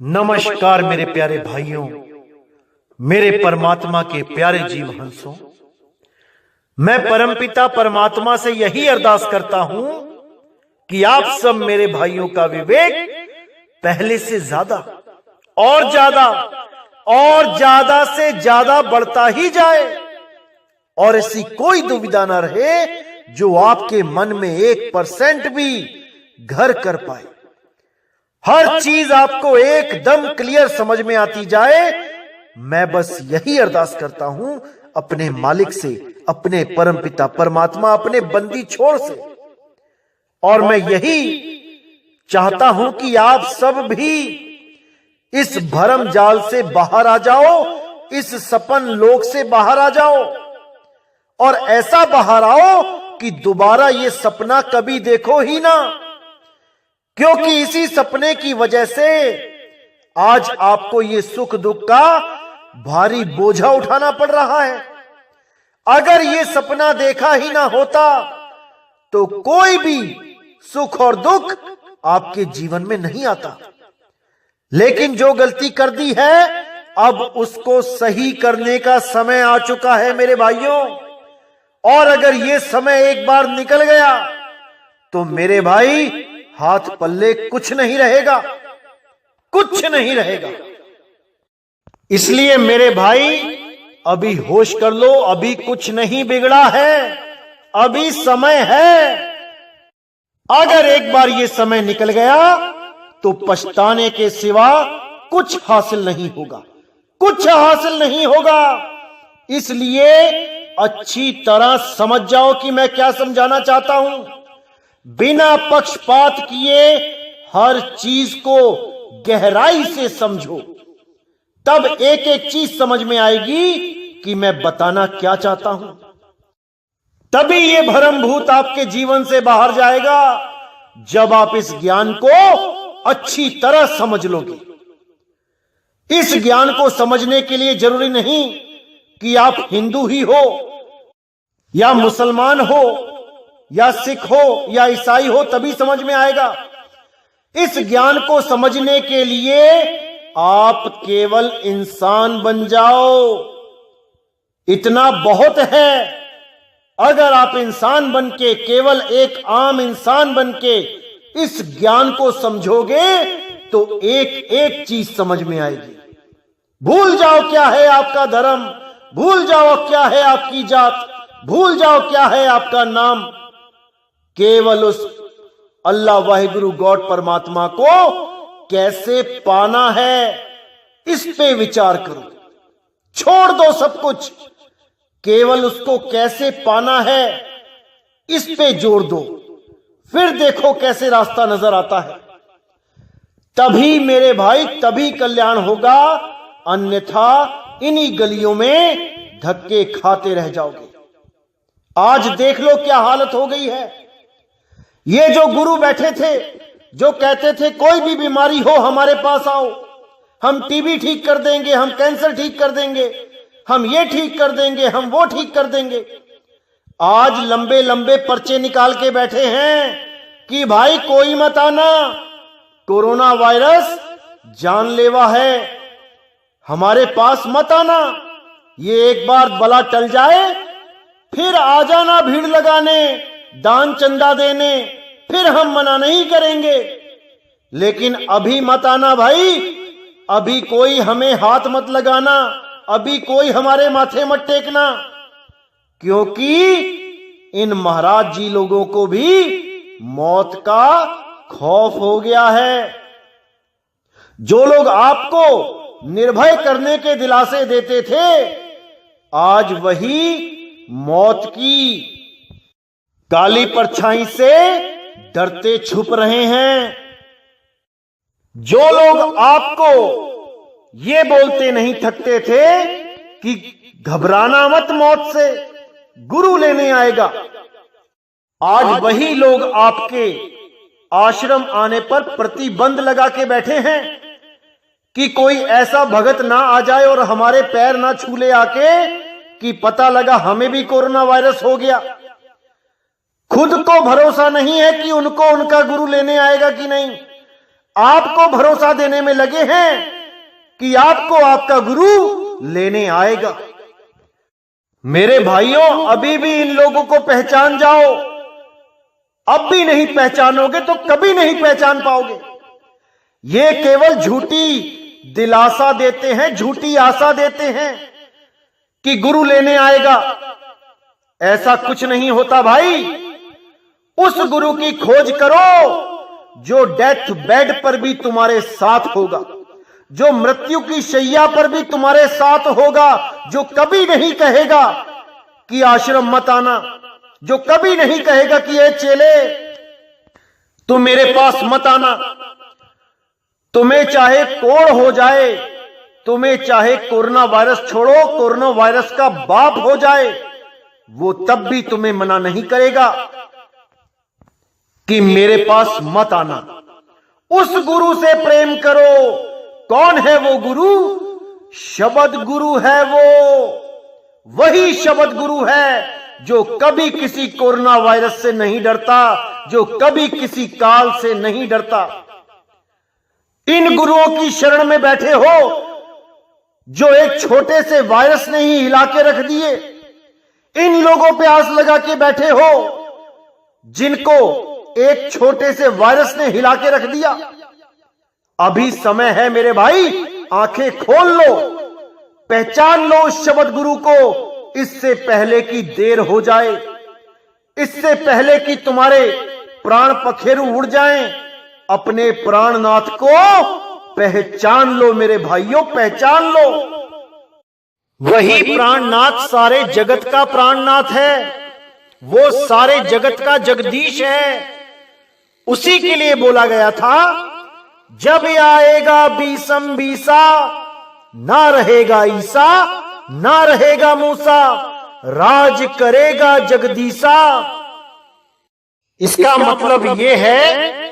नमस्कार मेरे प्यारे भाइयों, मेरे परमात्मा के प्यारे जीव हंसों। मैं परमपिता परमात्मा से यही अरदास करता हूं कि आप सब मेरे भाइयों का विवेक पहले से ज्यादा और ज्यादा से ज्यादा बढ़ता ही जाए और ऐसी कोई दुविधा ना रहे जो आपके मन में 1% भी घर कर पाए। हर चीज आपको एकदम क्लियर समझ में आती जाए। मैं बस यही अरदास करता हूं अपने मालिक से, अपने परमपिता परमात्मा, अपने बंदी छोड़ से। और मैं यही चाहता हूं कि आप सब भी इस भरम जाल से बाहर आ जाओ, इस सपन लोक से बाहर आ जाओ और ऐसा बाहर आओ कि दोबारा ये सपना कभी देखो ही ना, क्योंकि इसी सपने की वजह से आज आपको ये सुख दुख का भारी बोझा उठाना पड़ रहा है। अगर ये सपना देखा ही ना होता तो कोई भी सुख और दुख आपके जीवन में नहीं आता। लेकिन जो गलती कर दी है अब उसको सही करने का समय आ चुका है मेरे भाइयों। और अगर ये समय एक बार निकल गया तो मेरे भाई हाथ पल्ले कुछ नहीं रहेगा, कुछ नहीं रहेगा। इसलिए मेरे भाई अभी होश कर लो, अभी कुछ नहीं बिगड़ा है, अभी समय है। अगर एक बार ये समय निकल गया तो पछताने के सिवा कुछ हासिल नहीं होगा, कुछ हासिल नहीं होगा। इसलिए अच्छी तरह समझ जाओ कि मैं क्या समझाना चाहता हूं। बिना पक्षपात किए हर चीज को गहराई से समझो, तब एक एक चीज समझ में आएगी कि मैं बताना क्या चाहता हूं। तभी ये भ्रम भूत आपके जीवन से बाहर जाएगा जब आप इस ज्ञान को अच्छी तरह समझ लोगे। इस ज्ञान को समझने के लिए जरूरी नहीं कि आप हिंदू ही हो या मुसलमान हो या सिख हो या ईसाई हो तभी समझ में आएगा। इस ज्ञान को समझने के लिए आप केवल इंसान बन जाओ, इतना बहुत है। अगर आप इंसान बन के, केवल एक आम इंसान बन के इस ज्ञान को समझोगे तो एक एक चीज समझ में आएगी। भूल जाओ क्या है आपका धर्म, भूल जाओ क्या है आपकी जात, भूल जाओ क्या है आपका नाम। केवल उस अल्लाह वाहिगुरु गॉड परमात्मा को कैसे पाना है इस पे विचार करो। छोड़ दो सब कुछ, केवल उसको कैसे पाना है इस पे जोर दो, फिर देखो कैसे रास्ता नजर आता है। तभी मेरे भाई, तभी कल्याण होगा, अन्यथा इन्हीं गलियों में धक्के खाते रह जाओगे। आज देख लो क्या हालत हो गई है। ये जो गुरु बैठे थे, जो कहते थे कोई भी बीमारी हो हमारे पास आओ, हम टीबी ठीक कर देंगे, हम कैंसर ठीक कर देंगे, हम ये ठीक कर देंगे, हम वो ठीक कर देंगे, आज लंबे लंबे पर्चे निकाल के बैठे हैं कि भाई कोई मत आना, कोरोना वायरस जानलेवा है, हमारे पास मत आना। ये एक बार बला टल जाए फिर आ जाना भीड़ लगाने, दान चंदा देने, फिर हम मना नहीं करेंगे। लेकिन अभी मत आना भाई, अभी कोई हमें हाथ मत लगाना, अभी कोई हमारे माथे मत टेकना, क्योंकि इन महाराज जी लोगों को भी मौत का खौफ हो गया है। जो लोग आपको निर्भय करने के दिलासे देते थे आज वही मौत की काली परछाई से डरते छुप रहे हैं। जो लोग आपको ये बोलते नहीं थकते थे कि घबराना मत मौत से, गुरु लेने आएगा, आज वही लोग आपके आश्रम आने पर प्रतिबंध लगा के बैठे हैं कि कोई ऐसा भगत ना आ जाए और हमारे पैर ना छू ले आके कि पता लगा हमें भी कोरोना वायरस हो गया। खुद को भरोसा नहीं है कि उनको उनका गुरु लेने आएगा कि नहीं। आपको भरोसा देने में लगे हैं कि आपको आपका गुरु लेने आएगा। मेरे भाइयों, अभी भी इन लोगों को पहचान जाओ। अब भी नहीं पहचानोगे तो कभी नहीं पहचान पाओगे। ये केवल झूठी दिलासा देते हैं, झूठी आशा देते हैं कि गुरु लेने आएगा। ऐसा कुछ नहीं होता भाई। उस गुरु की खोज करो जो डेथ बेड पर भी तुम्हारे साथ होगा, जो मृत्यु की शैया पर भी तुम्हारे साथ होगा, जो कभी नहीं कहेगा कि आश्रम मत आना, जो कभी नहीं कहेगा कि ये चेले तुम मेरे पास मत आना। तुम्हें चाहे कोढ़ हो जाए, तुम्हें चाहे कोरोना वायरस, छोड़ो कोरोना वायरस का बाप हो जाए, वो तब भी तुम्हें मना नहीं करेगा कि मेरे पास मत आना। उस गुरु से प्रेम करो। कौन है वो गुरु? शब्द गुरु है वो। वही शब्द गुरु है जो कभी किसी कोरोना वायरस से नहीं डरता, जो कभी किसी काल से नहीं डरता। इन गुरुओं की शरण में बैठे हो जो एक छोटे से वायरस ने ही हिला के रख दिए। इन लोगों पे आस लगा के बैठे हो जिनको एक छोटे से वायरस ने हिला के रख दिया। अभी समय है मेरे भाई, आंखें खोल लो, पहचान लो उस शब्द गुरु को, इससे पहले कि देर हो जाए, इससे पहले कि तुम्हारे प्राण पखेरु उड़ जाएं। अपने प्राणनाथ को पहचान लो मेरे भाइयों, पहचान लो। वही प्राणनाथ सारे जगत का प्राणनाथ है, वो सारे जगत का जगदीश है। उसी के लिए बोला गया था, जब आएगा बीसम बीसा, ना रहेगा ईसा, ना रहेगा मूसा, राज करेगा जगदीसा। इसका मतलब यह है,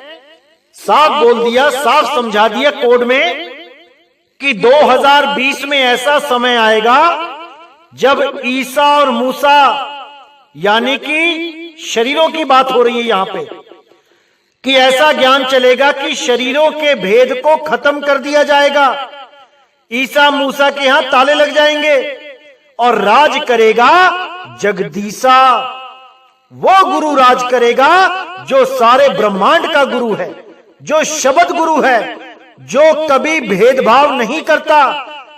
साफ बोल दिया, साफ समझा दिया कोड में कि 2020 में ऐसा समय आएगा जब ईसा और मूसा, यानी कि शरीरों की बात हो रही है यहां पे, कि ऐसा ज्ञान चलेगा कि शरीरों के भेद को खत्म कर दिया जाएगा। ईसा मूसा के यहां ताले लग जाएंगे और राज करेगा जगदीसा। वो गुरु राज करेगा जो सारे ब्रह्मांड का गुरु है, जो शब्द गुरु है, जो कभी भेदभाव नहीं करता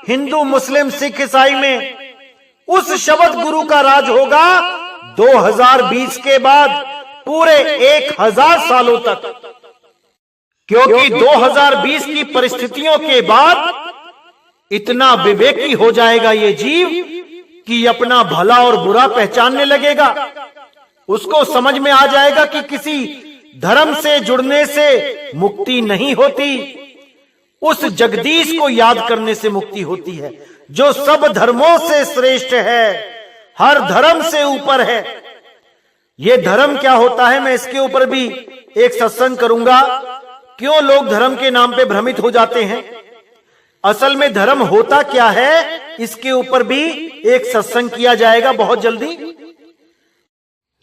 हिंदू मुस्लिम सिख ईसाई में। उस शब्द गुरु का राज होगा 2020 के बाद पूरे 1000 सालों तक, क्योंकि 2020 की परिस्थितियों के बाद इतना विवेकी हो जाएगा ये जीव कि अपना भला और बुरा पहचानने लगेगा। उसको समझ में आ जाएगा कि किसी धर्म से जुड़ने से मुक्ति नहीं होती, उस जगदीश को याद करने से मुक्ति होती है, जो सब धर्मों से श्रेष्ठ है, हर धर्म से ऊपर है। ये धर्म क्या होता है, मैं इसके ऊपर भी एक सत्संग करूंगा। क्यों लोग धर्म के नाम पे भ्रमित हो जाते हैं, असल में धर्म होता क्या है, इसके ऊपर भी एक सत्संग किया जाएगा बहुत जल्दी।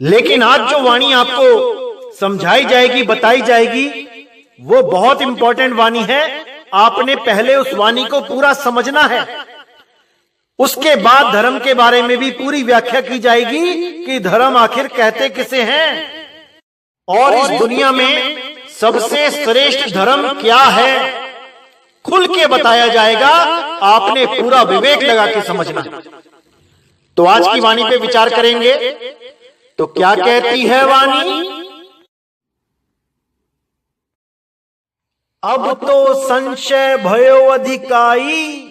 लेकिन आज जो वाणी आपको समझाई जाएगी, बताई जाएगी, वो बहुत इंपॉर्टेंट वाणी है। आपने पहले उस वाणी को पूरा समझना है, उसके बाद धर्म के बारे में भी पूरी व्याख्या की जाएगी कि धर्म आखिर कहते किसे हैं और इस दुनिया में सबसे श्रेष्ठ धर्म क्या है, खुल के बताया जाएगा। आपने पूरा विवेक लगा के समझना। तो आज की वाणी पे विचार करेंगे। तो क्या कहती है वाणी? अब तो संशय भयो अधिकाई,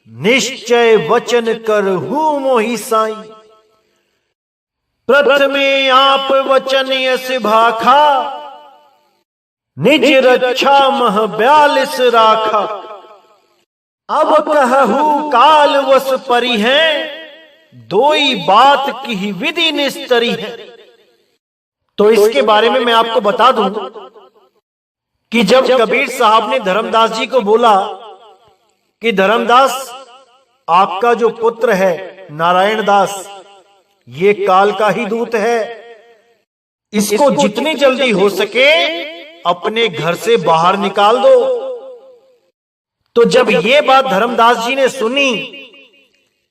निश्चय वचन करहु मोहि साई। प्रथमे आप वचन यस भाखा, निज रक्षा मह 42 राखा। अब कहहु काल वस परी है, दोई बात की विधि निस्तरी है। तो इसके बारे में मैं आपको बता दूं कि जब कबीर साहब ने धर्मदास जी को बोला कि धर्मदास, आपका जो पुत्र है नारायण दास, ये काल का ही दूत है, इसको जितनी जल्दी हो सके अपने घर से बाहर निकाल दो। तो जब ये बात धर्मदास जी ने सुनी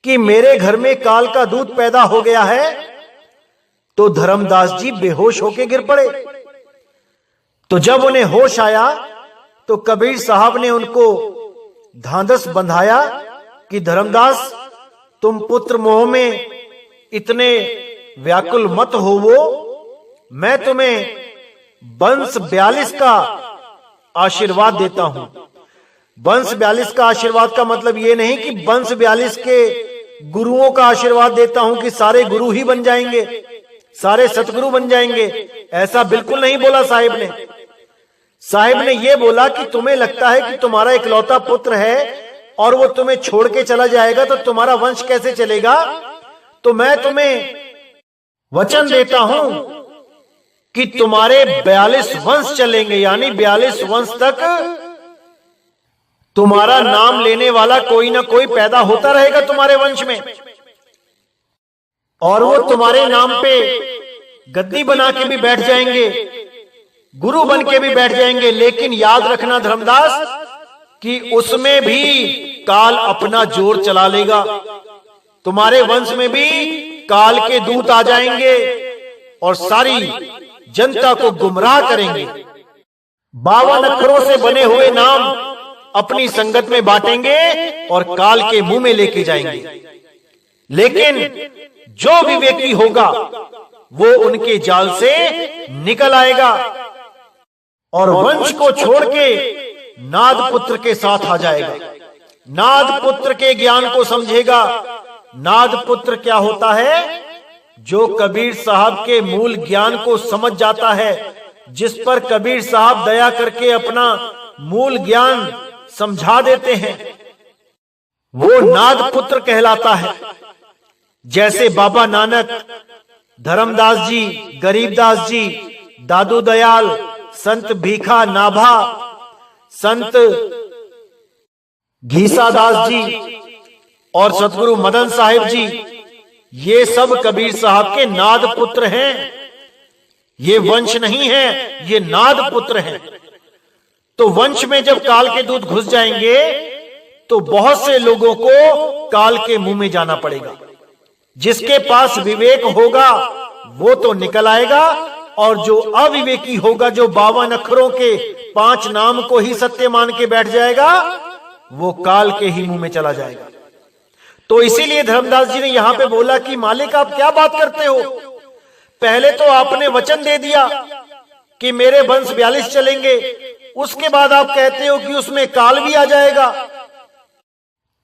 कि मेरे घर में काल का दूत पैदा हो गया है, तो धर्मदास जी बेहोश होके गिर पड़े। तो जब उन्हें होश आया तो कबीर साहब ने उनको ढांढस बंधाया कि धर्मदास, तुम पुत्र मोह में इतने व्याकुल मत होवो, मैं तुम्हें वंश 42 का आशीर्वाद देता हूं। वंश 42 का आशीर्वाद का मतलब यह नहीं कि वंश 42 के गुरुओं का आशीर्वाद देता हूं कि सारे गुरु ही बन जाएंगे, सारे सतगुरु बन जाएंगे, ऐसा बिल्कुल नहीं बोला साहिब ने। साहिब ने यह बोला कि तुम्हें लगता है कि तुम्हारा इकलौता पुत्र है और वो तुम्हें छोड़ के चला जाएगा तो तुम्हारा वंश कैसे चलेगा। तो मैं तुम्हें वचन देता हूं कि तुम्हारे 42 वंश चलेंगे, यानी 42 वंश तक तुम्हारा नाम लेने वाला कोई ना कोई पैदा होता रहेगा तुम्हारे वंश में, और वो तुम्हारे नाम पे गद्दी बना के भी बैठ जाएंगे, गुरु बन के भी बैठ जाएंगे। लेकिन याद रखना धर्मदास कि उसमें भी काल अपना जोर चला लेगा। तुम्हारे वंश में भी काल के दूत आ जाएंगे और सारी जनता को गुमराह करेंगे। 52 अक्षरों से बने हुए नाम अपनी संगत में बांटेंगे और काल के मुंह में लेके जाएंगे। लेकिन जो विवेकी होगा वो उनके जाल से निकल आएगा और वंश को छोड़ के नाद पुत्र के साथ आ जाएगा। नाद पुत्र के ज्ञान को समझेगा। नाद पुत्र क्या होता है? जो कबीर साहब के मूल ज्ञान को समझ जाता है, जिस पर कबीर साहब दया करके अपना मूल ज्ञान समझा देते हैं, वो नाद पुत्र कहलाता है। जैसे बाबा नानक, धर्मदास जी, गरीबदास जी, दादू दयाल, संत भीखा नाभा, संत घीसादास जी और सतगुरु मदन साहिब जी, ये सब कबीर साहब के नाद पुत्र हैं। ये वंश नहीं है, ये नाद पुत्र हैं। तो वंश में जब काल के दूत घुस जाएंगे तो बहुत से लोगों को काल के मुंह में जाना पड़ेगा। जिसके पास विवेक होगा वो तो निकल आएगा, और जो अविवेकी होगा, जो 52 अक्षरों के 5 नाम को ही सत्य मान के बैठ जाएगा, वो काल के ही मुंह में चला जाएगा। तो इसीलिए धर्मदास जी ने यहां पे बोला कि मालिक आप क्या बात करते हो? पहले तो आपने वचन दे दिया कि मेरे वंश 42 चलेंगे, उसके बाद आप कहते हो कि उसमें काल भी आ जाएगा।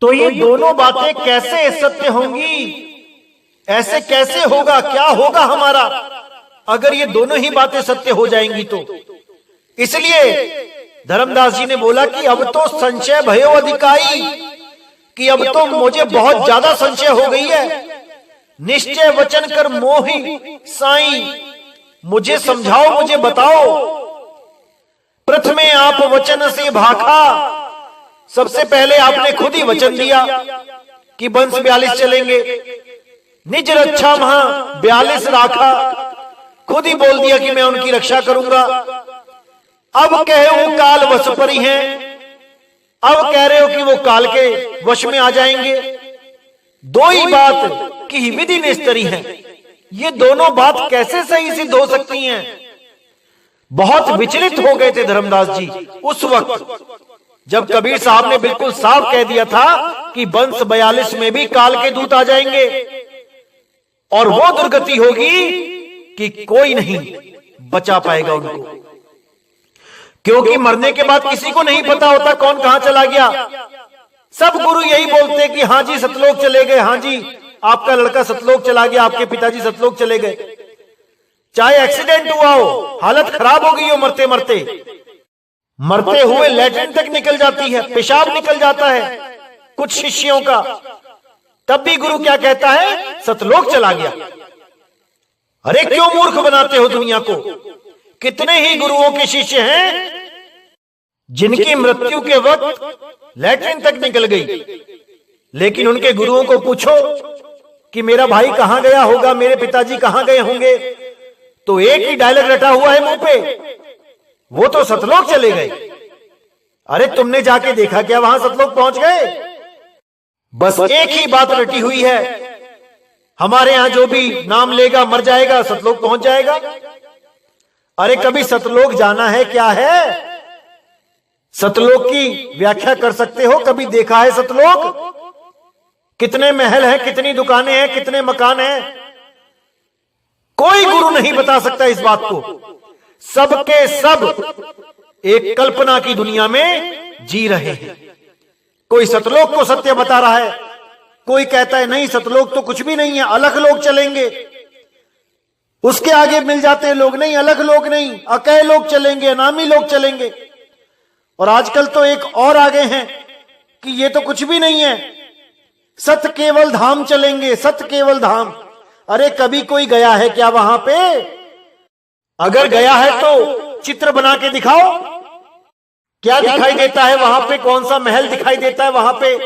तो ये दोनों बातें कैसे सत्य होंगी? ऐसे कैसे होगा? क्या होगा हमारा अगर ये दोनों ही बातें सत्य हो जाएंगी? तो इसलिए धर्मदास जी ने बोला कि अब तो संशय भयो अधिकाई, कि अब तो मुझे बहुत ज्यादा संशय हो गई है। निश्चय वचन कर मोहि साई, मुझे समझाओ, मुझे बताओ। प्रथमे आप वचन से भाखा, सबसे पहले आपने खुद ही वचन दिया कि वंश 42 चलेंगे। निज रक्षा महा 42 राखा, खुद ही बोल दिया कि मैं उनकी रक्षा करूंगा। अब कहे वो काल वश पर ही हैं, अब कह रहे हो कि वो काल के वश में आ जाएंगे। दो ही बात की विधि निस्तरी है। ये दोनों बात कैसे सही सिद्ध हो सकती हैं? बहुत विचलित हो गए थे धर्मदास जी उस वक्त, जब कबीर साहब ने बिल्कुल साफ कह दिया था कि वंश 42 में भी काल के दूत आ जाएंगे और वो दुर्गति होगी कि कोई नहीं बचा पाएगा उनको। क्योंकि मरने के बाद किसी को नहीं पता होता कौन कहां चला गया। सब गुरु यही बोलते कि हाँ जी सतलोक चले गए, हाँ जी आपका लड़का सतलोक चला गया, आपके पिताजी सतलोक चले गए। चाहे एक्सीडेंट हुआ हो, हालत खराब हो गई हो, मरते मरते मरते हुए लैट्रिन तक निकल जाती है, पेशाब निकल जाता है कुछ शिष्यों का, तब भी गुरु क्या कहता है? सतलोक चला गया। अरे क्यों मूर्ख बनाते हो दुनिया को? कितने ही गुरुओं के शिष्य हैं जिनकी मृत्यु के वक्त लैट्रिन तक निकल गई, लेकिन उनके गुरुओं को पूछो कि मेरा भाई कहां गया होगा, मेरे पिताजी कहां गए होंगे, तो एक ही डायलॉग रटा हुआ है मुंह पे वो तो सतलोक चले गए। अरे तुमने जाके देखा क्या वहां सतलोक पहुंच गए? बस एक ही बात रटी हुई है, हमारे यहां जो भी नाम लेगा मर जाएगा, सतलोक पहुंच जाएगा। अरे कभी सतलोक जाना है क्या है? सतलोक की व्याख्या कर सकते हो? कभी देखा है सतलोक? कितने महल हैं, कितनी दुकानें हैं, कितने मकान हैं? कोई गुरु नहीं बता सकता इस बात को। सबके सब एक कल्पना की दुनिया में जी रहे हैं। कोई सतलोक को सत्य बता रहा है, कोई कहता है नहीं सतलोक तो कुछ भी नहीं है, अलग लोग चलेंगे। उसके आगे मिल जाते हैं लोग, नहीं अलग लोग नहीं, अकय लोग चलेंगे, अनामी लोग चलेंगे। और आजकल तो एक और आगे हैं कि ये तो कुछ भी नहीं है, सत केवल धाम चलेंगे, सत केवल धाम। अरे कभी कोई गया है क्या वहां पे? अगर गया है तो चित्र बना के दिखाओ, क्या दिखाई देता है वहां पे? कौन सा महल दिखाई देता है वहां पे?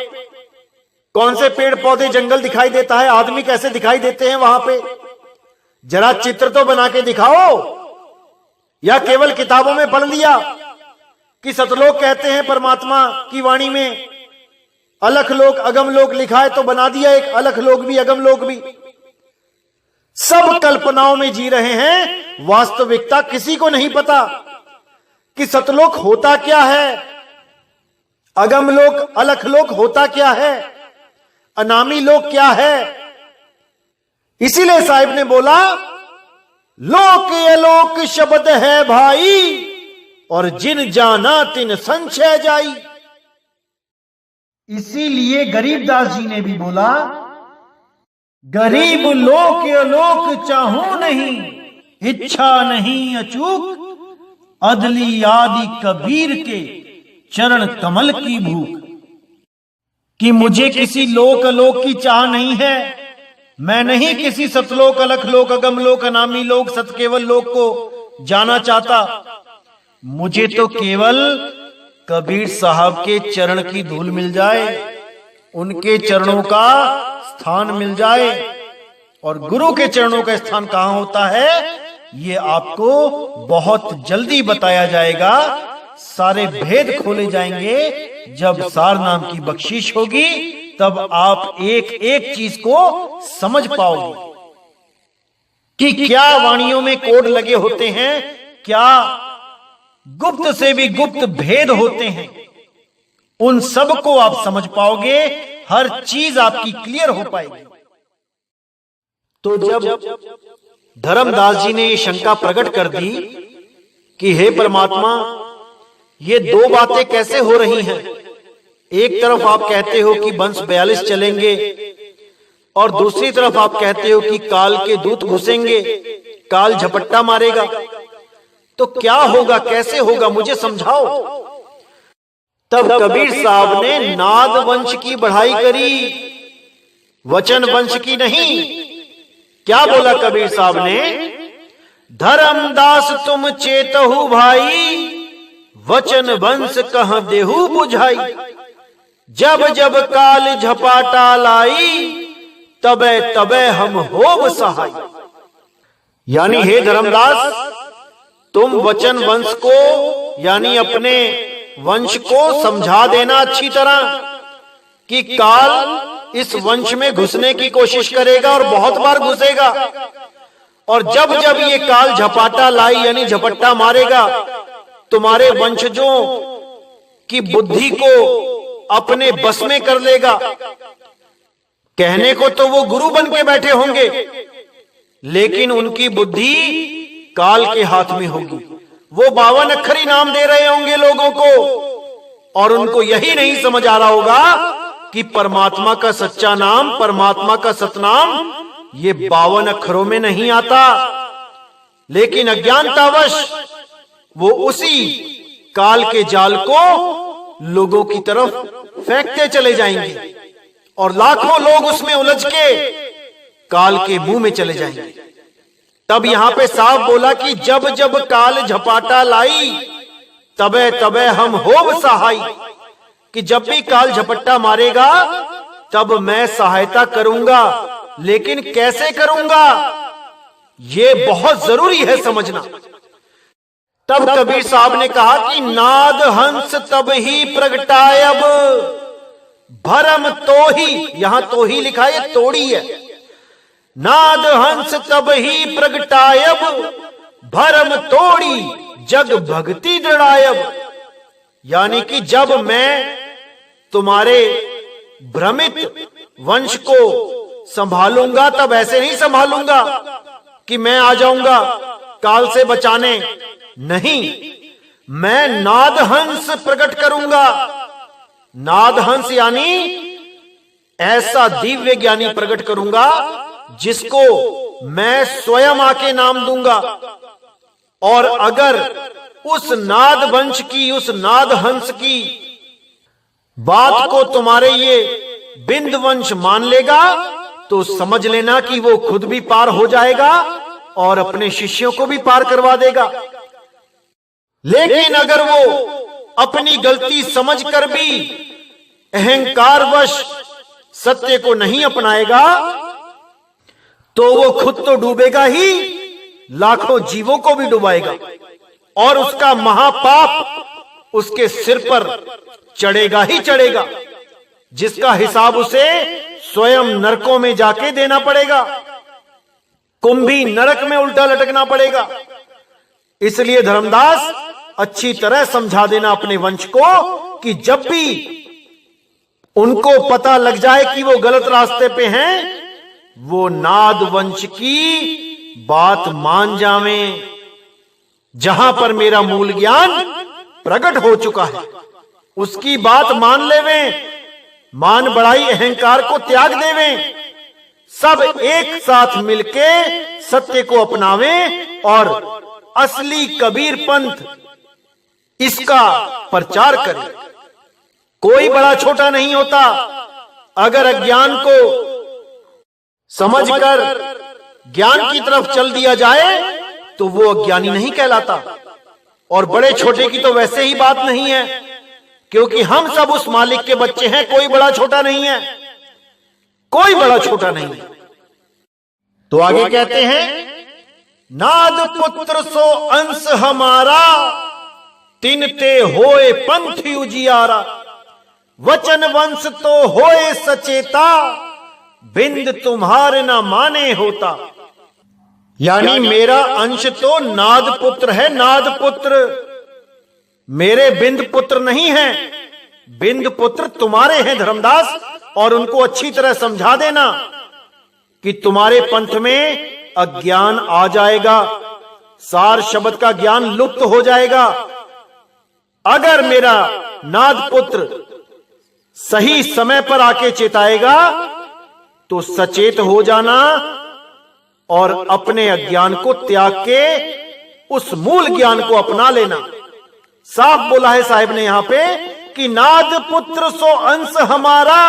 कौन से पेड़ पौधे जंगल दिखाई देता है? आदमी कैसे दिखाई देते हैं वहां पे? जरा चित्र तो बना के दिखाओ। या केवल किताबों में पढ़ लिया कि सतलोक कहते हैं परमात्मा की वाणी में, अलख लोक अगम लोक लिखा है तो बना दिया एक अलख लोक भी अगम लोक भी। सब कल्पनाओं में जी रहे हैं, वास्तविकता किसी को नहीं पता कि सतलोक होता क्या है, अगम लोक अलख लोक होता क्या है, अनामी लोक क्या है। इसीलिए साहिब ने बोला लोक अलोक शब्द है भाई, और जिन जाना तिन संशय जाई। इसीलिए गरीबदास जी ने भी बोला गरीब लोक अलोक चाहूं नहीं, इच्छा नहीं अचूक, अदली आदि कबीर के चरण कमल की भूख। कि मुझे किसी लोक अलोक की चाह नहीं है, मैं नहीं किसी सतलोक अलख लोक अगम लोक अनामी लोक सत केवल लोक को जाना चाहता। मुझे तो केवल कबीर साहब के चरण की धूल मिल जाए, उनके चरणों का स्थान मिल जाए। और गुरु के चरणों का स्थान कहां होता है ये आपको बहुत जल्दी बताया जाएगा। सारे भेद खोले जाएंगे जब सार नाम की बख्शीश होगी, तब आप एक एक चीज को समझ पाओगे कि क्या वाणियों में कोड लगे होते हैं, क्या गुप्त से भी गुप्त भेद होते हैं। उन सब को आप समझ पाओगे, हर चीज आपकी क्लियर हो पाएगी। तो जब धर्मदास जी ने ये शंका प्रकट कर दी कि हे परमात्मा ये दो बातें कैसे हो रही हैं, एक तरफ आप कहते हो कि वंश 42 चलेंगे और दूसरी तरफ आप कहते हो कि काल के दूत घुसेंगे, काल झपट्टा मारेगा, तो क्या होगा, कैसे होगा, मुझे समझाओ। तब कबीर साहब ने नाद वंश की बढ़ाई करी, वचन वंश की नहीं। क्या बोला कबीर साहब ने? धर्मदास तुम चेतहु भाई, वचन वंश कहां देहु बुझाई। जब जब काल झपाटा लाई, तबे तबे हम होव सहाय। यानी हे धर्मदास, तुम वचन वंश को यानी अपने वंश को समझा देना अच्छी तरह कि काल इस वंश में घुसने की कोशिश करेगा और बहुत बार घुसेगा। और जब जब ये काल झपाटा लाई यानी झपट्टा मारेगा, तुम्हारे वंशजों की बुद्धि को अपने बस में कर लेगा। कहने को तो वो गुरु बन के बैठे होंगे, लेकिन उनकी बुद्धि काल के हाथ में होगी। वो 52 अक्षरी नाम दे रहे होंगे लोगों को, और उनको यही नहीं समझ आ रहा होगा कि परमात्मा का सच्चा नाम, परमात्मा का सतनाम ये 52 अक्षरों में नहीं आता। लेकिन अज्ञानतावश वो उसी काल के जाल को लोगों की तरफ फेंकते चले जाएंगे और लाखों लोग उसमें उलझ के काल के मुंह में चले जाएंगे। तब यहां पे साफ बोला कि जब जब काल झपाटा लाई, तबे तबे हम होव सहाय। कि जब भी काल झपट्टा मारेगा तब मैं सहायता करूंगा, लेकिन कैसे करूंगा ये बहुत जरूरी है समझना। तब कबीर साहब ने कहा कि नाद हंस तब ही प्रगटायब भरम तो ही, यहां तो ही लिखा है, तोड़ी है। नाद हंस तब ही प्रगटायब भरम तोड़ी जग भक्ति दृढ़ायब। यानी कि जब मैं तुम्हारे भ्रमित वंश को संभालूंगा तब ऐसे नहीं संभालूंगा कि मैं आ जाऊंगा काल से बचाने, नहीं, मैं नादहंस प्रकट करूंगा। नादहंस यानी ऐसा दिव्य ज्ञानी प्रकट करूंगा जिसको मैं स्वयं आके नाम दूंगा। और अगर उस नाद वंश की, उस नाद हंस की बात को तुम्हारे ये बिंद वंश मान लेगा तो समझ लेना कि वो खुद भी पार हो जाएगा और अपने शिष्यों को भी पार करवा देगा। लेकिन अगर वो अपनी गलती समझकर भी अहंकारवश सत्य को नहीं अपनाएगा तो वो खुद तो डूबेगा ही, लाखों जीवों को भी डुबाएगा और उसका महापाप उसके सिर पर चढ़ेगा ही चढ़ेगा, जिसका हिसाब उसे स्वयं नरकों में जाके देना पड़ेगा, कुंभी नरक में उल्टा लटकना पड़ेगा। इसलिए धर्मदास अच्छी तरह समझा देना अपने वंश को कि जब भी उनको पता लग जाए कि वो गलत रास्ते पे हैं, वो नाद वंश की बात मान जावें। जहां पर मेरा मूल ज्ञान प्रकट हो चुका है उसकी बात मान लेवें, मान बढ़ाई अहंकार को त्याग देवें, सब एक साथ मिलके सत्य को अपनावें और असली कबीर पंथ इसका प्रचार करें। कोई बड़ा छोटा नहीं होता। अगर अज्ञान को समझकर ज्ञान की तरफ चल दिया जाए तो वो अज्ञानी नहीं कहलाता। और बड़े छोटे की तो वैसे ही बात नहीं है, क्योंकि हम सब उस मालिक के बच्चे हैं। कोई बड़ा छोटा नहीं है, कोई बड़ा छोटा नहीं है। तो आगे कहते हैं, नाद पुत्र सो अंश हमारा, तिनते होए पंथ उजियारा, वचन वंश तो होए सचेता, बिंद तुम्हारे ना माने होता। यानी मेरा अंश तो नाद पुत्र है, नाद पुत्र, मेरे बिंद पुत्र नहीं है। बिंद पुत्र तुम्हारे हैं धर्मदास, और उनको अच्छी तरह समझा देना कि तुम्हारे पंथ में अज्ञान आ जाएगा, सार शब्द का ज्ञान लुप्त हो जाएगा। अगर मेरा नाद पुत्र सही समय पर आके चेताएगा तो सचेत हो जाना और अपने अज्ञान को त्याग के उस मूल ज्ञान को अपना लेना। साफ बोला है साहिब ने यहां पे कि नाद पुत्र सो अंश हमारा,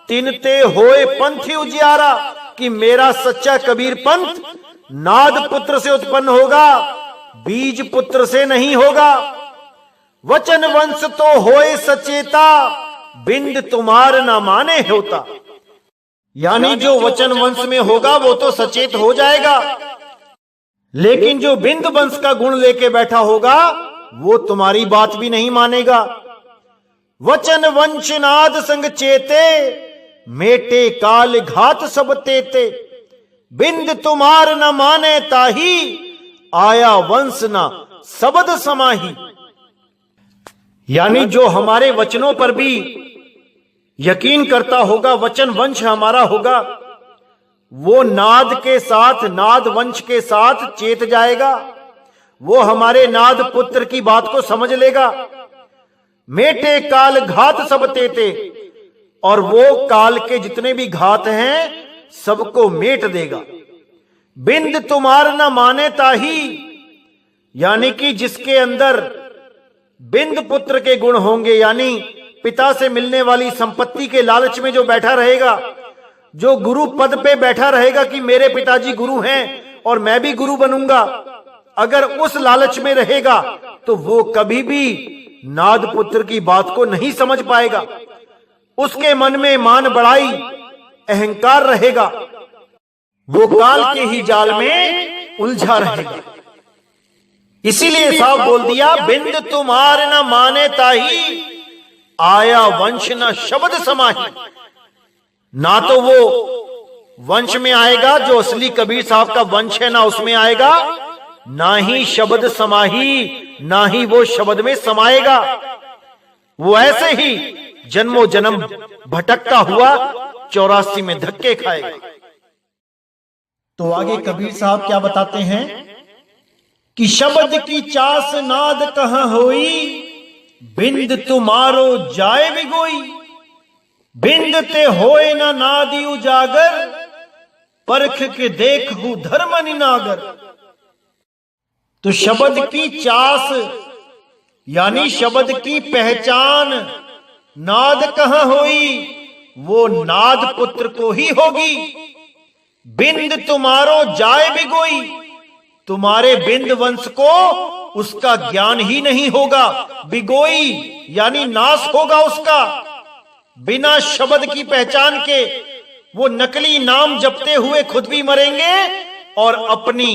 तिनते होए पंथ उजियारा, कि मेरा सच्चा कबीर पंथ नाद पुत्र से उत्पन्न होगा, बीज पुत्र से नहीं होगा। वचन वंश तो होए सचेता, बिंद तुम्हार ना माने होता। यानी जो वचन वंश में होगा वो तो सचेत हो जाएगा, लेकिन जो बिंद वंश का गुण लेके बैठा होगा वो तुम्हारी बात भी नहीं मानेगा। वचन वंश नाद संग चेते, मेटे काल घात सब तेते, बिंद तुम्हार न माने ताही, आया वंश ना शब्द समाही। यानी जो हमारे वचनों पर भी यकीन करता होगा, वचन वंश हमारा होगा, वो नाद के साथ, नाद वंश के साथ चेत जाएगा, वो हमारे नाद पुत्र की बात को समझ लेगा। मेटे काल घात सब तेते, और वो काल के जितने भी घात हैं सबको मेट देगा। बिंद तुम्हार न माने ताही, यानी कि जिसके अंदर बिंद पुत्र के गुण होंगे, यानी पिता से मिलने वाली संपत्ति के लालच में जो बैठा रहेगा, जो गुरु पद पे बैठा रहेगा कि मेरे पिताजी गुरु हैं और मैं भी गुरु बनूंगा, अगर उस लालच में रहेगा तो वो कभी भी नाद पुत्र की बात को नहीं समझ पाएगा। उसके मन में मान बढ़ाई अहंकार रहेगा, वो काल के ही जाल में उलझा रहेगा। इसीलिए साफ बोल दिया, बिंद तुम्हार न माने ताही, आया वंश न शब्द समाही। ना तो वो वंश में आएगा जो असली कबीर साहब का वंश है, ना उसमें आएगा, ना ही शब्द समाही, ना ही वो शब्द में समाएगा। वो ऐसे ही जन्मों जन्म भटकता हुआ 84 में धक्के खाएगा। तो आगे कबीर साहब क्या बताते हैं कि शब्द की चास नाद कहां होई, बिंद तुम्हारो जाए बिगोई। बिंद ते होए ना नादी उजागर, परख के देखू धर्म निनागर। तो शब्द की चास यानी शब्द की पहचान नाद कहां होई, वो नाद पुत्र को ही होगी। बिंद तुम्हारो जाए बिगोई, तुम्हारे बिंद वंश को उसका ज्ञान ही नहीं होगा। बिगोई यानी नाश होगा उसका। बिना शब्द की पहचान के वो नकली नाम जपते हुए खुद भी मरेंगे और अपनी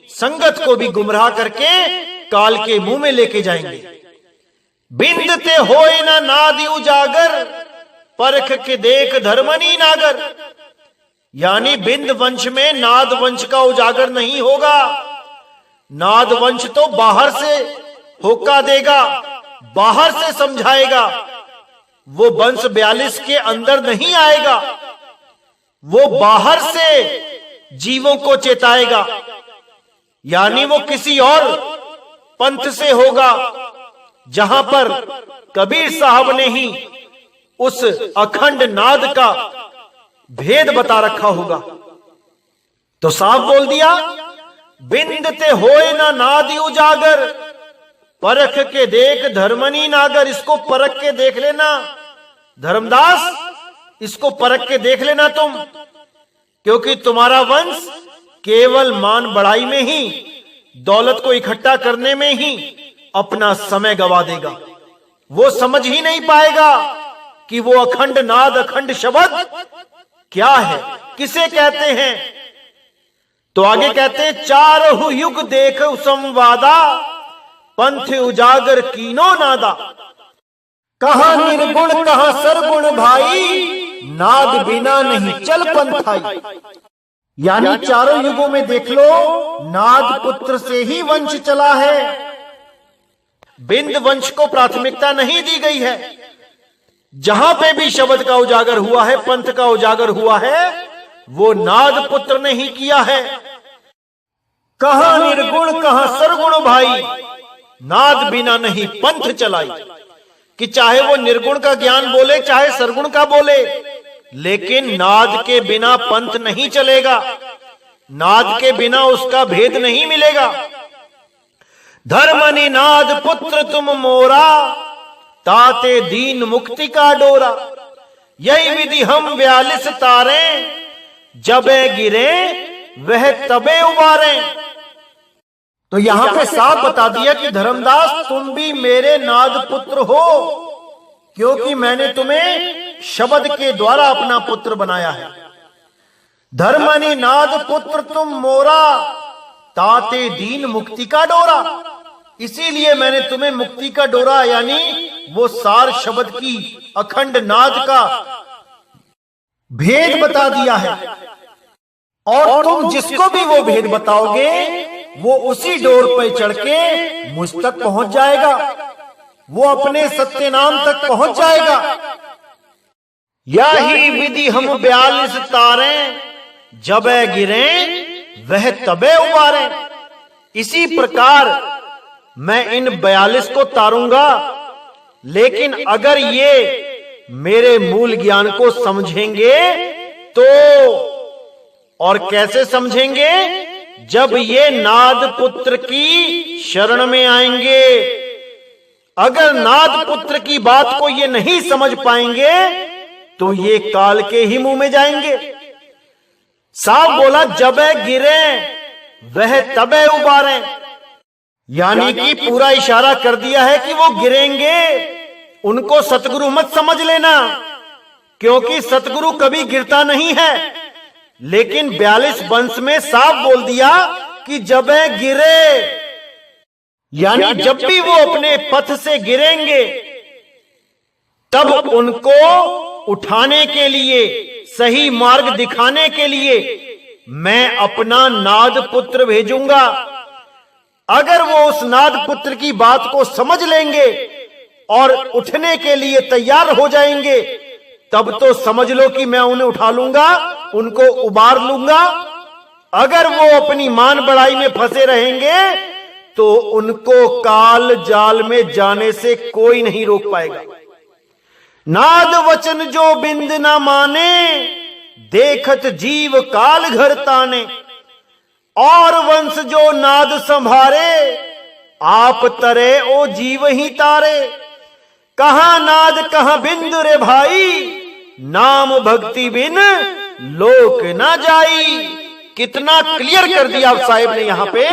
संगत को भी गुमराह करके काल के मुंह में लेके जाएंगे। बिंद ते होए ना नादि उजागर, परख के देख धर्मनी नागर। यानी बिंद वंश में नाद वंश का उजागर नहीं होगा। नाद वंश तो बाहर से होका देगा, बाहर से समझाएगा। वो वंश 42 के अंदर नहीं आएगा, वो बाहर से जीवों को चेताएगा। यानी वो किसी और पंथ से होगा, जहां पर कबीर साहब ने ही उस अखंड नाद का भेद बता रखा होगा। तो साफ बोल दिया, बिंद ते होए ना नादि उजागर, परख के देख धर्मनी नागर। इसको परख के देख लेना धर्मदास, इसको परख के देख लेना तुम, क्योंकि तुम्हारा वंश केवल मान बढ़ाई में ही, दौलत को इकट्ठा करने में ही अपना समय गवा देगा। वो समझ ही नहीं पाएगा कि वो अखंड नाद, अखंड शब्द क्या है, किसे कहते हैं। तो आगे कहते हैं, चारहु युग देख संवादा, पंथ उजागर कीनो नादा। कहां निर्गुण कहां सरगुण भाई, नाद बिना नहीं चल पंथाई। यानी चारों युगों में देख लो, नाद पुत्र से ही वंश चला है। बिंद वंश को प्राथमिकता नहीं दी गई है। जहां पे भी शब्द का उजागर हुआ है, पंथ का उजागर हुआ है, वो नाद पुत्र ने ही किया है। कहां निर्गुण कहां सरगुण भाई, नाद बिना नहीं पंथ चलाई। कि चाहे वो निर्गुण का ज्ञान बोले, चाहे सरगुण का बोले, लेकिन नाद के बिना पंथ नहीं चलेगा। नाद के बिना उसका भेद नहीं मिलेगा। धर्मनि नाद पुत्र तुम मोरा, ताते दीन मुक्ति का डोरा। यही विधि हम 42 तारे, जबे गिरे वह तबे उबारे। तो यहां पे साफ बता दिया कि धर्मदास तुम भी मेरे नाद पुत्र हो, क्योंकि मैंने तुम्हें शब्द के द्वारा अपना पुत्र बनाया है। धर्मनि नाद पुत्र तुम मोरा, ताते दीन मुक्ति का डोरा। इसीलिए मैंने तुम्हें मुक्ति का डोरा यानी वो सार शब्द की अखंड नाद का भेद बता दिया है। और तुम जिसको भी वो भेद बताओगे, वो उसी डोर पर चढ़ के मुझ तक पहुंच जाएगा, वो अपने सत्य नाम तक पहुंच जाएगा। यही विधि हम 42 तारे, जबे गिरे वह तबे उबारे। इसी प्रकार मैं इन 42 को तारूंगा, लेकिन अगर ये मेरे मूल ज्ञान को समझेंगे तो, और कैसे समझेंगे, जब ये नाद पुत्र की शरण में आएंगे। अगर नाद पुत्र की बात को ये नहीं समझ पाएंगे तो ये काल के ही मुंह में जाएंगे। साफ बोला, जबे गिरे वह तबे उबारे। यानी कि पूरा इशारा कर दिया है कि वो गिरेंगे। उनको सतगुरु मत समझ लेना, क्योंकि सतगुरु कभी गिरता नहीं है। लेकिन 42 वंश में साफ बोल दिया कि जबे गिरे, यानी जब भी वो अपने पथ से गिरेंगे तब उनको उठाने के लिए, सही मार्ग दिखाने के लिए मैं अपना नाद पुत्र भेजूंगा। अगर वो उस नाद पुत्र की बात को समझ लेंगे और उठने के लिए तैयार हो जाएंगे, तब तो समझ लो कि मैं उन्हें उठा लूंगा, उनको उबार लूंगा। अगर वो अपनी मान बढ़ाई में फंसे रहेंगे तो उनको काल जाल में जाने से कोई नहीं रोक पाएगा। नाद वचन जो बिंद ना माने, देखत जीव काल घर ताने। और वंश जो नाद संभारे, आप तरे ओ जीव ही तारे। कहां नाद कहां बिंद रे भाई, नाम भक्ति बिन लोक ना जाई। कितना क्लियर कर दिया आप साहिब ने यहां पे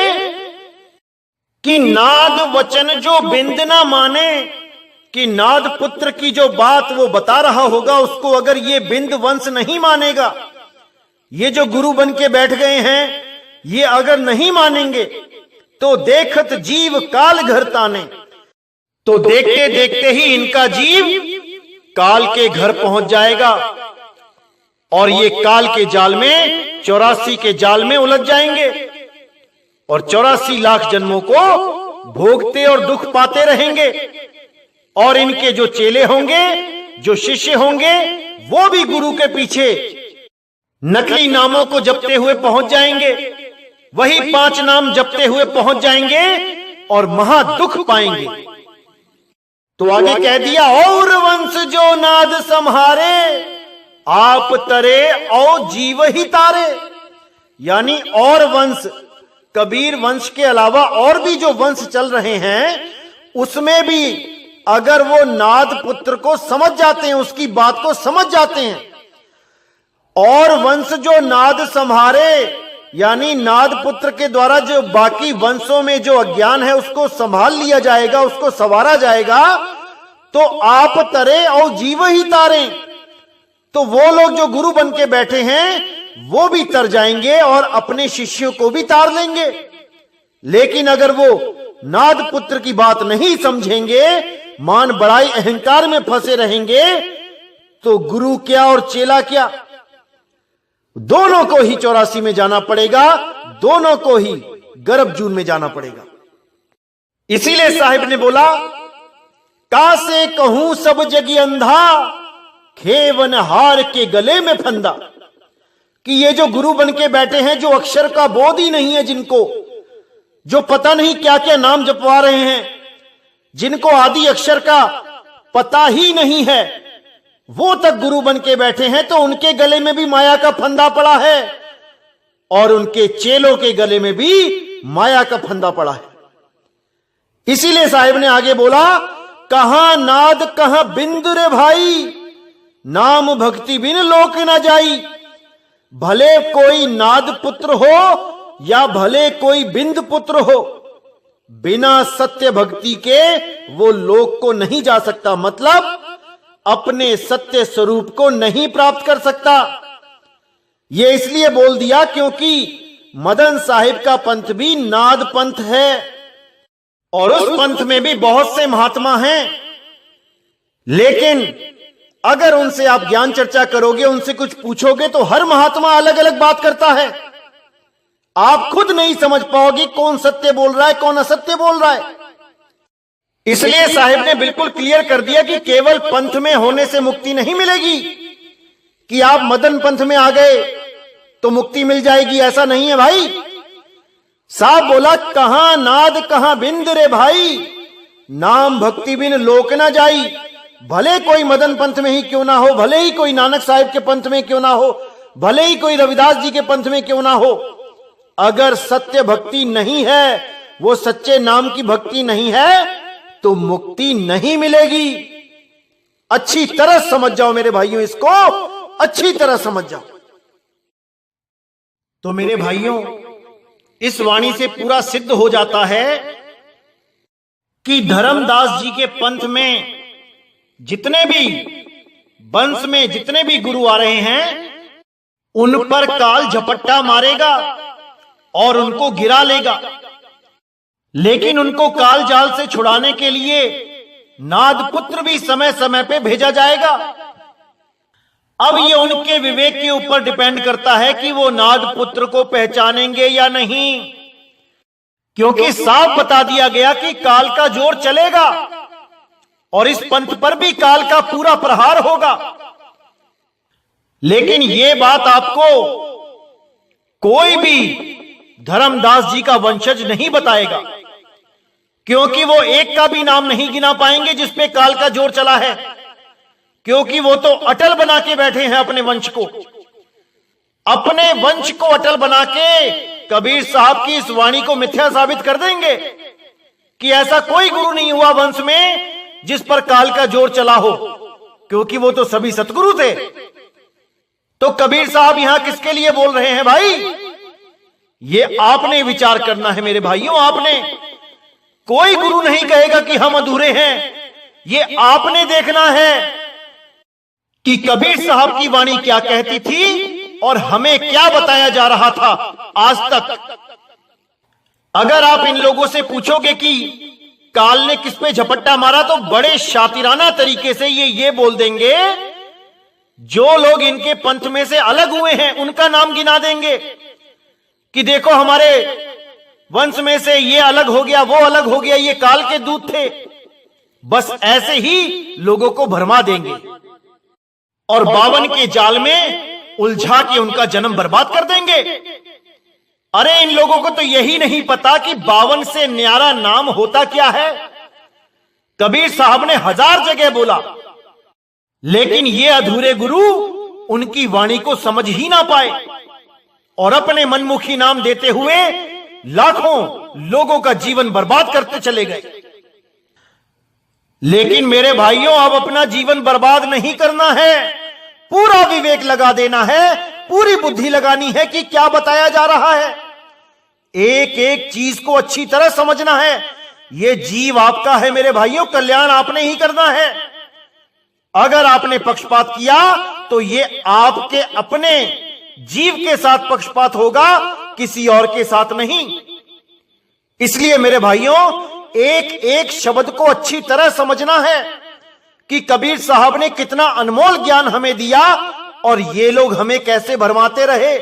कि नाद वचन जो बिंद ना माने, कि नाद पुत्र की जो बात वो बता रहा होगा उसको अगर ये बिंद वंश नहीं मानेगा, ये जो गुरु बन के बैठ गए हैं ये अगर नहीं मानेंगे तो देखत जीव काल घर ताने, तो देखते देखते ही इनका जीव काल के घर पहुंच जाएगा और ये काल के जाल में, 84 के जाल में उलझ जाएंगे और 84 लाख जन्मों को भोगते और दुख पाते रहेंगे। और इनके जो चेले होंगे, जो शिष्य होंगे, वो भी गुरु के पीछे नकली नामों को जपते हुए पहुंच जाएंगे, वही 5 नाम जपते हुए पहुंच जाएंगे और महा दुख पाएंगे। तो आगे कह दिया, और वंश जो नाद संहारे, आप तरे औ जीव ही तारे। यानी और वंश, कबीर वंश के अलावा और भी जो वंश चल रहे हैं उसमें भी अगर वो नाद पुत्र को समझ जाते हैं, उसकी बात को समझ जाते हैं, और वंश जो नाद संभारे, यानी नाद पुत्र के द्वारा जो बाकी वंशों में जो अज्ञान है उसको संभाल लिया जाएगा, उसको संवारा जाएगा, तो आप तरे और जीव ही तारे। तो वो लोग जो गुरु बन के बैठे हैं वो भी तर जाएंगे और अपने शिष्यों को भी तार लेंगे। लेकिन अगर वो नाद पुत्र की बात नहीं समझेंगे, मान बड़ाई अहंकार में फंसे रहेंगे, तो गुरु क्या और चेला क्या, दोनों को ही 84 में जाना पड़ेगा, दोनों को ही गर्भ जून में जाना पड़ेगा। इसीलिए साहिब ने बोला, का से कहूं सब जगी अंधा, खेवन हार के गले में फंदा। कि ये जो गुरु बन के बैठे हैं, जो अक्षर का बोध ही नहीं है जिनको, जो पता नहीं क्या क्या नाम जपवा रहे हैं, जिनको आदि अक्षर का पता ही नहीं है, वो तक गुरु बन के बैठे हैं, तो उनके गले में भी माया का फंदा पड़ा है और उनके चेलों के गले में भी माया का फंदा पड़ा है। इसीलिए साहिब ने आगे बोला, कहां नाद कहां बिंद रे भाई, नाम भक्ति बिन लोक न जाई। भले कोई नाद पुत्र हो या भले कोई बिंद पुत्र हो, बिना सत्य भक्ति के वो लोक को नहीं जा सकता, मतलब अपने सत्य स्वरूप को नहीं प्राप्त कर सकता। ये इसलिए बोल दिया क्योंकि मदन साहिब का पंथ भी नाद पंथ है और उस पंथ में भी बहुत से महात्मा हैं, लेकिन अगर उनसे आप ज्ञान चर्चा करोगे, उनसे कुछ पूछोगे, तो हर महात्मा अलग अलग बात करता है। आप खुद नहीं समझ पाओगे कौन सत्य बोल रहा है, कौन असत्य बोल रहा है। इसलिए साहिब ने बिल्कुल क्लियर कर दिया कि केवल पंथ में होने से मुक्ति नहीं मिलेगी, कि आप मदन पंथ में आ गए तो मुक्ति मिल जाएगी, ऐसा नहीं है भाई। साहब बोला, कहां नाद कहां बिंद रे भाई, नाम भक्ति बिन लोक ना जाई। भले कोई मदन पंथ में ही क्यों ना हो, भले ही कोई नानक साहिब के पंथ में क्यों ना हो, भले ही कोई रविदास जी के पंथ में क्यों ना हो, अगर सत्य भक्ति नहीं है, वो सच्चे नाम की भक्ति नहीं है, तो मुक्ति नहीं मिलेगी। अच्छी तरह समझ जाओ मेरे भाइयों, इसको अच्छी तरह समझ जाओ। तो मेरे भाइयों, इस वाणी से पूरा सिद्ध हो जाता है कि धर्मदास जी के पंथ में जितने भी वंश में जितने भी गुरु आ रहे हैं, उन पर काल झपट्टा मारेगा और उनको गिरा लेगा। लेकिन उनको काल जाल से छुड़ाने के लिए नाद पुत्र भी समय समय पे भेजा जाएगा। अब ये उनके विवेक के ऊपर डिपेंड करता है कि वो नाद पुत्र को पहचानेंगे या नहीं, क्योंकि साफ बता दिया गया कि काल का जोर चलेगा और इस पंथ पर भी काल का पूरा प्रहार होगा। लेकिन ये बात आपको कोई भी धर्मदास जी का वंशज नहीं बताएगा, क्योंकि वो एक का भी नाम नहीं गिना पाएंगे जिसपे काल का जोर चला है, क्योंकि वो तो अटल बना के बैठे हैं अपने वंश को। अपने वंश को अटल बना के कबीर साहब की इस वाणी को मिथ्या साबित कर देंगे कि ऐसा कोई गुरु नहीं हुआ वंश में जिस पर काल का जोर चला हो, क्योंकि वो तो सभी सतगुरु थे। तो कबीर साहब यहां किसके लिए बोल रहे हैं भाई? ये आपने विचार करना है मेरे भाइयों। आपने, कोई गुरु नहीं कहेगा कि हम अधूरे हैं। ये आपने देखना है कि कबीर साहब की वाणी क्या कहती थी और हमें क्या बताया जा रहा था आज तक। अगर आप इन लोगों से पूछोगे कि काल ने किस पे झपट्टा मारा, तो बड़े शातिराना तरीके से ये बोल देंगे, जो लोग इनके पंथ में से अलग हुए हैं उनका नाम गिना देंगे कि देखो हमारे वंश में से ये अलग हो गया, वो अलग हो गया, ये काल के दूत थे। बस ऐसे ही लोगों को भरमा देंगे और बावन के जाल में उलझा के उनका जन्म बर्बाद कर देंगे। अरे इन लोगों को तो यही नहीं पता कि 52 से न्यारा नाम होता क्या है। कबीर साहब ने 1000 जगह बोला, लेकिन ये अधूरे गुरु उनकी वाणी को समझ ही ना पाए और अपने मनमुखी नाम देते हुए लाखों लोगों का जीवन बर्बाद करते चले गए। लेकिन मेरे भाइयों, अब अपना जीवन बर्बाद नहीं करना है, पूरा विवेक लगा देना है, पूरी बुद्धि लगानी है कि क्या बताया जा रहा है। एक एक चीज को अच्छी तरह समझना है। यह जीव आपका है मेरे भाइयों, कल्याण आपने ही करना है। अगर आपने पक्षपात किया तो यह आपके अपने जीव के साथ पक्षपात होगा, किसी और के साथ नहीं। इसलिए मेरे भाइयों, एक एक शब्द को अच्छी तरह समझना है कि कबीर साहब ने कितना अनमोल ज्ञान हमें दिया और ये लोग हमें कैसे भरमाते रहे।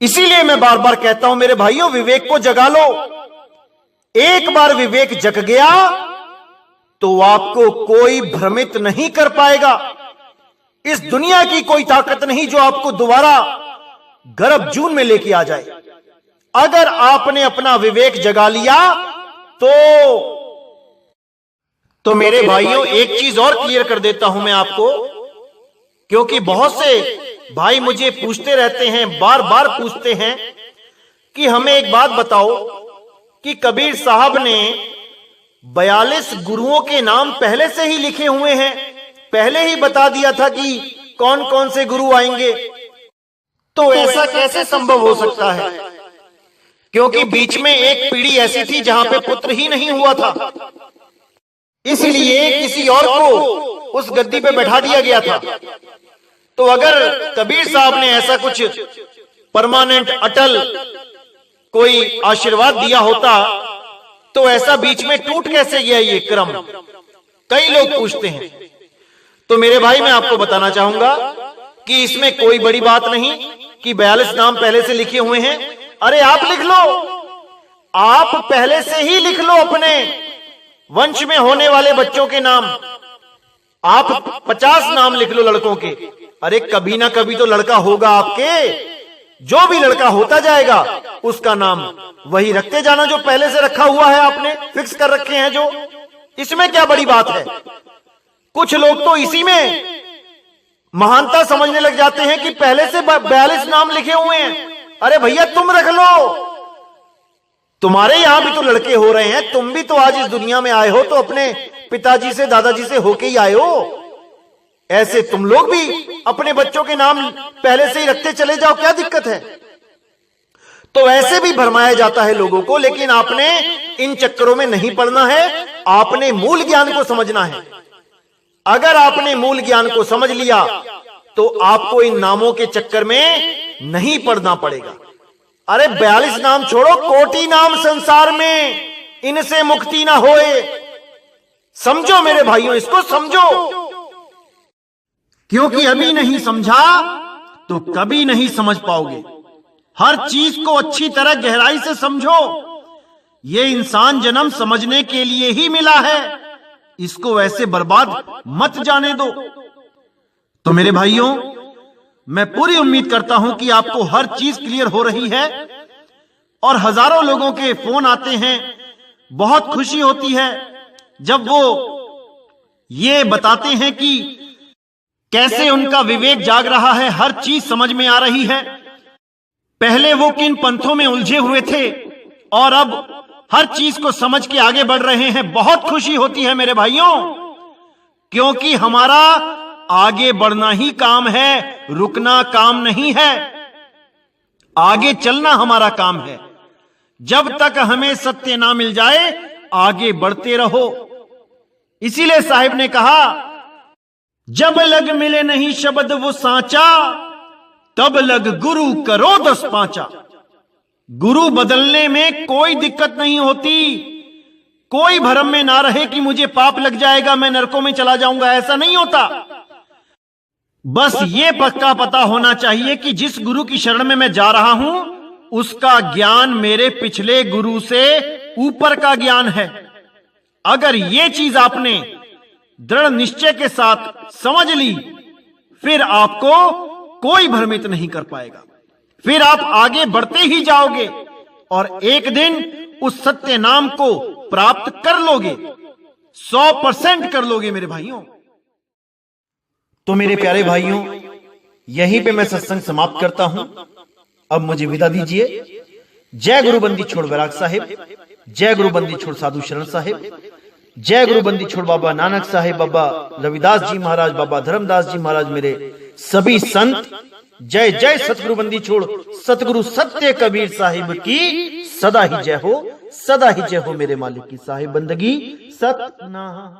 इसीलिए मैं बार बार कहता हूं मेरे भाइयों, विवेक को जगा लो। एक बार विवेक जग गया तो आपको कोई भ्रमित नहीं कर पाएगा। इस दुनिया की कोई ताकत नहीं जो आपको दोबारा गर्भ जून में लेके आ जाए। अगर आपने अपना विवेक जगा लिया तो मेरे भाइयों, एक चीज और क्लियर कर देता हूं मैं आपको, क्योंकि बहुत से भाई मुझे पूछते रहते हैं, बार बार पूछते हैं कि हमें एक बात बताओ कि कबीर साहब ने 42 गुरुओं के नाम पहले से ही लिखे हुए हैं, पहले ही बता दिया था कि कौन कौन से गुरु आएंगे, तो ऐसा कैसे संभव हो सकता है? क्योंकि बीच में एक पीढ़ी ऐसी थी जहां पे पुत्र ही नहीं हुआ था, इसलिए किसी और को उस गद्दी पे बैठा दिया गया था। तो अगर कबीर साहब ने ऐसा कुछ परमानेंट अटल कोई आशीर्वाद दिया होता तो ऐसा बीच में टूट कैसे गया ये क्रम, कई लोग पूछते हैं। तो मेरे भाई, मैं आपको बताना चाहूंगा कि इसमें कोई बड़ी बात नहीं कि 42 नाम पहले से लिखे हुए हैं। अरे आप लिख लो, आप पहले से ही लिख लो अपने वंश में होने वाले बच्चों के नाम। आप 50 नाम लिख लो लड़कों के। अरे कभी ना कभी तो लड़का होगा आपके, जो भी लड़का होता जाएगा उसका नाम वही रखते जाना जो पहले से रखा हुआ है, आपने फिक्स कर रखे हैं जो। इसमें क्या बड़ी बात है? कुछ लोग तो इसी में महानता समझने लग जाते हैं कि पहले से 42 नाम लिखे हुए हैं। अरे भैया, तुम रख लो, तुम्हारे यहां भी तो लड़के हो रहे हैं, तुम भी तो आज इस दुनिया में आए हो तो अपने पिताजी से दादाजी से होके ही आए हो। ऐसे तुम लोग भी अपने बच्चों के नाम पहले से ही रखते चले जाओ, क्या दिक्कत है? तो ऐसे भी भरमाया जाता है लोगों को, लेकिन आपने इन चक्करों में नहीं पड़ना है, आपने मूल ज्ञान को समझना है। अगर आपने मूल ज्ञान को समझ लिया तो आपको इन नामों के चक्कर में नहीं पड़ना पड़ेगा। अरे 42 नाम छोड़ो, कोटि नाम संसार में, इनसे मुक्ति ना होए। समझो मेरे भाइयों, इसको समझो, क्योंकि अभी नहीं समझा तो कभी नहीं समझ पाओगे। हर चीज को अच्छी तरह गहराई से समझो। ये इंसान जन्म समझने के लिए ही मिला है, इसको वैसे बर्बाद मत जाने दो। तो मेरे भाइयों, मैं पूरी उम्मीद करता हूं कि आपको हर चीज क्लियर हो रही है और हजारों लोगों के फोन आते हैं। बहुत खुशी होती है जब वो ये बताते हैं कि कैसे उनका विवेक जाग रहा है, हर चीज समझ में आ रही है। पहले वो किन पंथों में उलझे हुए थे और अब हर चीज को समझ के आगे बढ़ रहे हैं। बहुत खुशी होती है मेरे भाइयों, क्योंकि हमारा आगे बढ़ना ही काम है, रुकना काम नहीं है। आगे चलना हमारा काम है। जब तक हमें सत्य ना मिल जाए, आगे बढ़ते रहो। इसीलिए साहिब ने कहा, जब लग मिले नहीं शब्द वो सांचा, तब लग गुरु करो 10 पांचा। गुरु बदलने में कोई दिक्कत नहीं होती। कोई भ्रम में ना रहे कि मुझे पाप लग जाएगा, मैं नरकों में चला जाऊंगा, ऐसा नहीं होता। बस ये पक्का पता होना चाहिए कि जिस गुरु की शरण में मैं जा रहा हूं, उसका ज्ञान मेरे पिछले गुरु से ऊपर का ज्ञान है। अगर ये चीज आपने दृढ़ निश्चय के साथ समझ ली, फिर आपको कोई भ्रमित नहीं कर पाएगा। फिर आप आगे बढ़ते ही जाओगे और एक दिन उस सत्य नाम को प्राप्त कर लोगे, 100% कर लोगे मेरे भाइयों। तो मेरे प्यारे भाइयों, यहीं पे मैं सत्संग समाप्त करता हूं। अब मुझे विदा दीजिए। जय गुरु बंदी छोड़ वैराग साहिब, जय गुरु बंदी छोड़ साधु शरण साहिब, जय गुरु बंदी छोड़ बाबा नानक साहिब, बाबा रविदास जी महाराज, बाबा धर्मदास जी महाराज, मेरे सभी संत। जय जय सतगुरु बंदी छोड़ सतगुरु सत्य कबीर साहिब की सदा ही जय हो, सदा ही जय हो। मेरे मालिक की साहिब बंदगी सतनाम।